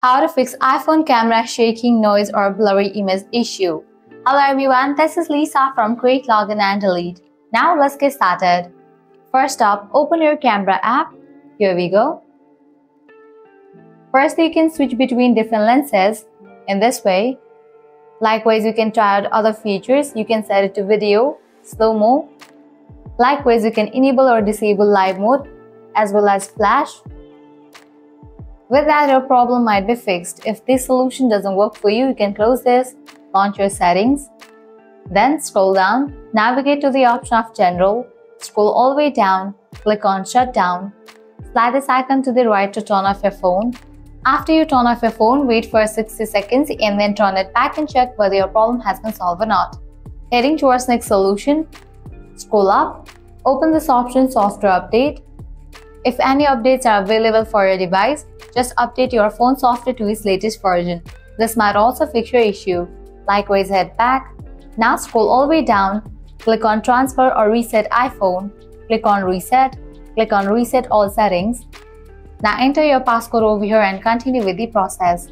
How to fix iPhone camera shaking, noise or blurry image issue. Hello everyone, this is Lisa from Create, Login and Delete. Now let's get started. First up, open your camera app. Here we go. First, you can switch between different lenses in this way. Likewise, you can try out other features. You can set it to video, slow-mo. Likewise, you can enable or disable live mode as well as flash. With that, your problem might be fixed. If this solution doesn't work for you, you can close this, launch your settings, then scroll down, navigate to the option of General, scroll all the way down, click on Shutdown, slide this icon to the right to turn off your phone. After you turn off your phone, wait for 60 seconds and then turn it back and check whether your problem has been solved or not. Heading towards next solution, scroll up, open this option Software Update. If any updates are available for your device, just update your phone software to its latest version. This might also fix your issue. Likewise, head back. Now scroll all the way down, click on Transfer or Reset iPhone, click on Reset All Settings. Now enter your passcode over here and continue with the process.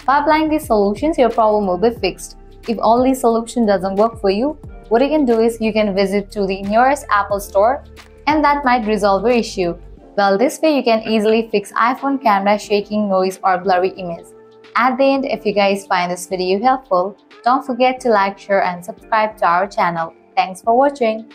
By applying these solutions, your problem will be fixed. If all these solutions doesn't work for you, what you can do is you can visit to the nearest Apple store and that might resolve your issue. Well, this way you can easily fix iPhone camera shaking, noise or blurry image. At the end, if you guys find this video helpful, don't forget to like, share and subscribe to our channel. Thanks for watching.